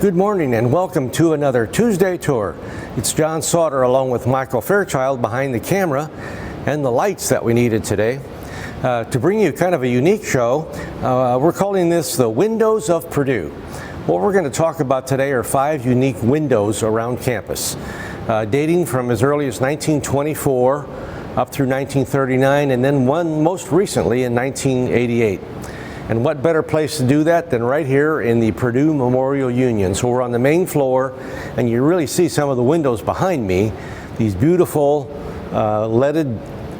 Good morning and welcome to another Tuesday Tour. It's John Sauter along with Michael Fairchild behind the camera and the lights that we needed today. To bring you kind of a unique show, we're calling this the Windows of Purdue. What we're going to talk about today are 5 unique windows around campus, dating from as early as 1924 up through 1939, and then one most recently in 1988. And what better place to do that than right here in the Purdue Memorial Union. So we're on the main floor, and you really see some of the windows behind me, these beautiful leaded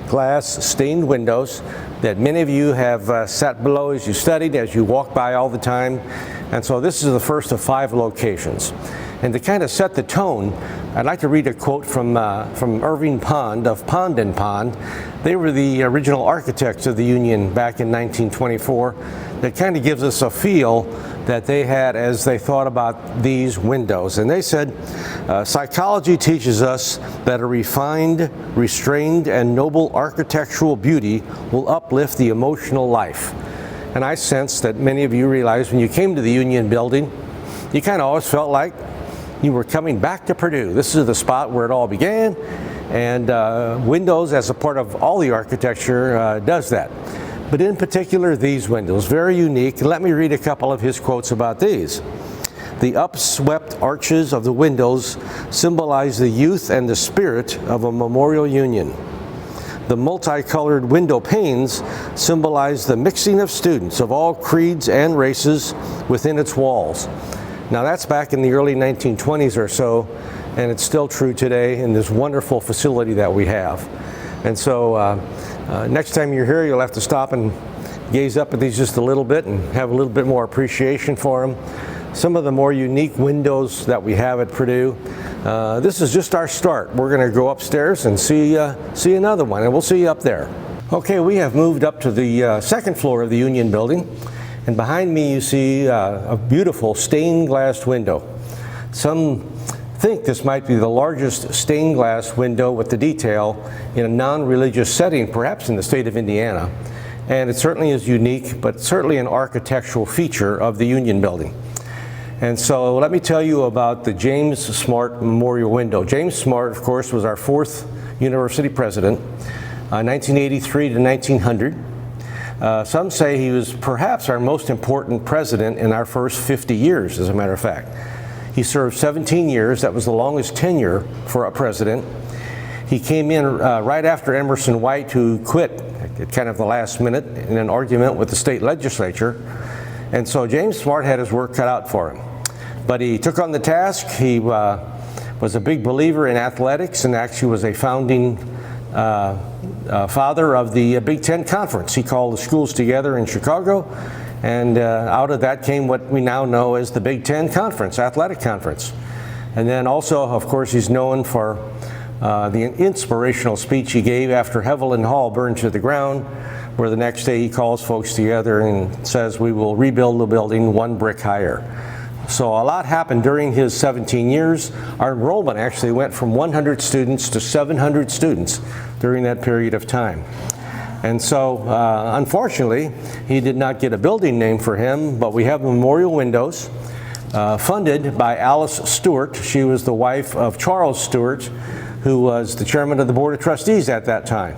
glass stained windows that many of you have sat below as you studied, as you walk by all the time. And so this is the first of 5 locations. And to kind of set the tone, I'd like to read a quote from Irving Pond of Pond and Pond. They were the original architects of the Union back in 1924. That kind of gives us a feel that they had as they thought about these windows. And they said, psychology teaches us that a refined, restrained, and noble architectural beauty will uplift the emotional life. And I sense that many of you realize when you came to the Union building, you kind of always felt like you were coming back to Purdue. This is the spot where it all began, and windows, as a part of all the architecture, does that. But in particular, these windows, very unique. Let me read a couple of his quotes about these. The upswept arches of the windows symbolize the youth and the spirit of a memorial union. The multicolored window panes symbolize the mixing of students of all creeds and races within its walls. Now that's back in the early 1920s or so, and it's still true today in this wonderful facility that we have. And so next time you're here, you'll have to stop and gaze up at these just a little bit and have a little bit more appreciation for them. Some of the more unique windows that we have at Purdue. This is just our start. We're going to go upstairs and see another one, and we'll see you up there. Okay, we have moved up to the second floor of the Union building. And behind me you see a beautiful stained glass window. Some think this might be the largest stained glass window with the detail in a non-religious setting, perhaps in the state of Indiana. And it certainly is unique, but certainly an architectural feature of the Union building. And so let me tell you about the James Smart Memorial Window. James Smart, of course, was our 4th university president, 1983 to 1900. Some say he was perhaps our most important president in our first 50 years, as a matter of fact. He served 17 years. That was the longest tenure for a president. He came in right after Emerson White, who quit at kind of the last minute in an argument with the state legislature. And so James Smart had his work cut out for him. But he took on the task. He was a big believer in athletics and actually was a founding father of the Big Ten Conference. He called the schools together in Chicago, and out of that came what we now know as the Big Ten Conference, Athletic Conference. And then also, of course, he's known for the inspirational speech he gave after Heveland Hall burned to the ground, where the next day he calls folks together and says, "We will rebuild the building 1 brick higher." So a lot happened during his 17 years. Our enrollment actually went from 100 students to 700 students during that period of time. And so, unfortunately, he did not get a building name for him, but we have memorial windows funded by Alice Stewart. She was the wife of Charles Stewart, who was the chairman of the Board of Trustees at that time.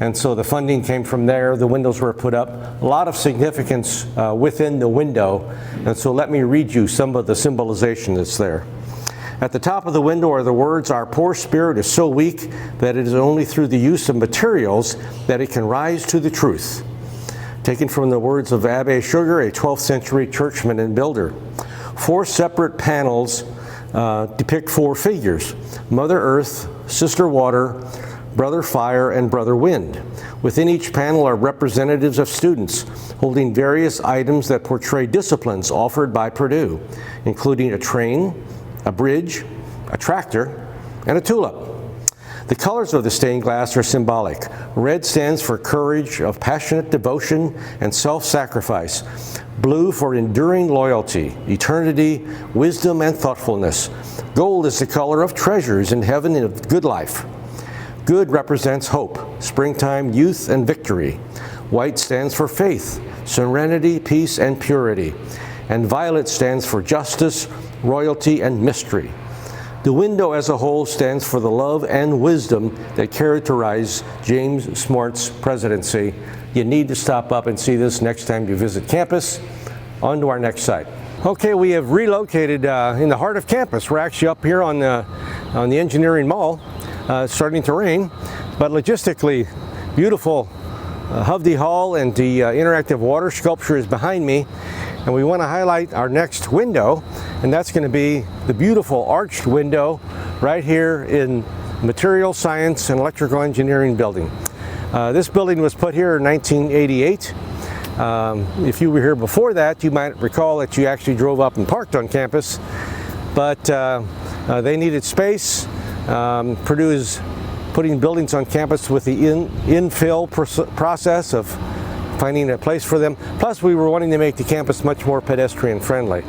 And so the funding came from there. The windows were put up. A lot of significance within the window. And so let me read you some of the symbolization that's there. At the top of the window are the words, "Our poor spirit is so weak that it is only through the use of materials that it can rise to the truth." Taken from the words of Abbe Sugar, a 12th century churchman and builder. 4 separate panels depict 4 figures: Mother Earth, Sister Water, Brother Fire, and Brother Wind. Within each panel are representatives of students holding various items that portray disciplines offered by Purdue, including a train, a bridge, a tractor, and a tulip. The colors of the stained glass are symbolic. Red stands for courage of passionate devotion and self-sacrifice. Blue for enduring loyalty, eternity, wisdom, and thoughtfulness. Gold is the color of treasures in heaven and of good life. Good represents hope, springtime, youth, and victory. White stands for faith, serenity, peace, and purity. and violet stands for justice, royalty, and mystery. The window as a whole stands for the love and wisdom that characterize James Smart's presidency. You need to stop up and see this next time you visit campus. On to our next site. Okay, we have relocated in the heart of campus. We're actually up here on the engineering mall. It's starting to rain, but logistically beautiful Hovde Hall and the interactive water sculpture is behind me. And we want to highlight our next window, and that's going to be the beautiful arched window right here in Material Science and Electrical Engineering building. This building was put here in 1988. If you were here before that, you might recall that you actually drove up and parked on campus, but they needed space. Purdue is putting buildings on campus with the infill process of finding a place for them. Plus, we were wanting to make the campus much more pedestrian friendly.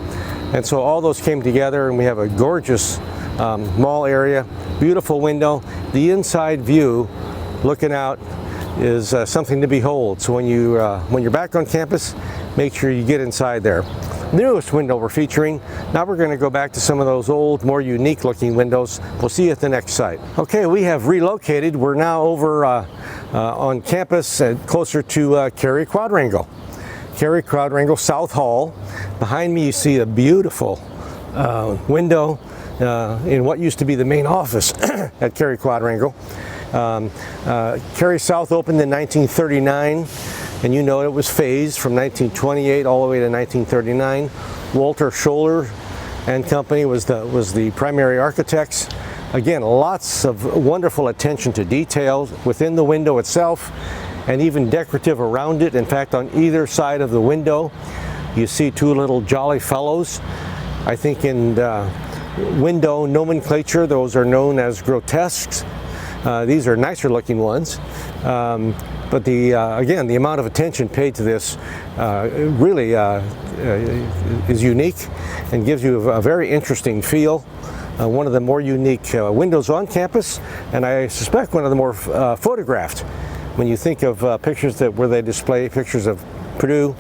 And so all those came together, and we have a gorgeous mall area, beautiful window. The inside view looking out is something to behold. So when you're back on campus, make sure you get inside there. The newest window we're featuring. Now we're going to go back to some of those old, more unique looking windows. We'll see you at the next site. Okay, we have relocated. We're now over on campus closer to Cary Quadrangle. Cary Quadrangle South Hall. Behind me you see a beautiful window in what used to be the main office at Cary Quadrangle. Cary South opened in 1939. And you know it was phased from 1928 all the way to 1939. Walter Scholler and Company was the primary architects. Again, lots of wonderful attention to detail within the window itself and even decorative around it. In fact, on either side of the window, you see two little jolly fellows. I think in window nomenclature, those are known as grotesques. These are nicer looking ones. But again, the amount of attention paid to this really is unique and gives you a very interesting feel. One of the more unique windows on campus, and I suspect one of the more photographed. When you think of pictures where they display pictures of Purdue,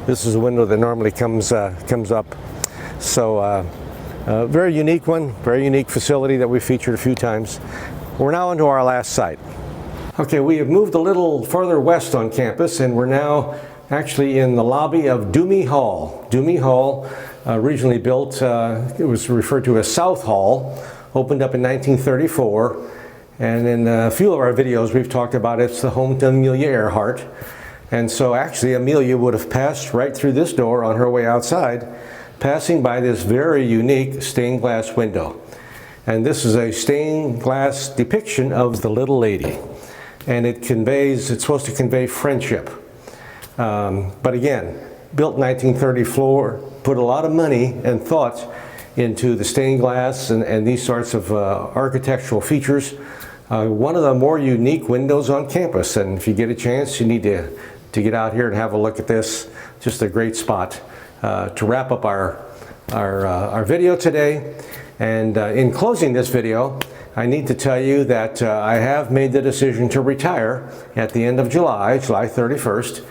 this is a window that normally comes up. So very unique one, very unique facility that we featured a few times. We're now onto our last site. Okay, we have moved a little further west on campus, and we're now actually in the lobby of Dumey Hall. Dumey Hall, originally built, it was referred to as South Hall, opened up in 1934, and in a few of our videos we've talked about it's the home to Amelia Earhart. And so actually Amelia would have passed right through this door on her way outside, passing by this very unique stained glass window. And this is a stained glass depiction of the little lady. And it's supposed to convey friendship. But again, built in 1934, put a lot of money and thought into the stained glass and these sorts of architectural features. One of the more unique windows on campus, and if you get a chance, you need to get out here and have a look at this. Just a great spot to wrap up our video today. And in closing this video, I need to tell you that I have made the decision to retire at the end of July 31st.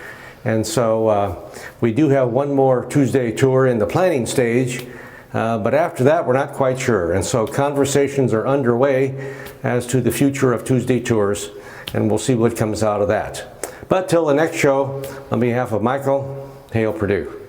And so we do have one more Tuesday tour in the planning stage, but after that we're not quite sure. And so conversations are underway as to the future of Tuesday tours, and we'll see what comes out of that. But till the next show, on behalf of Michael, hail Purdue.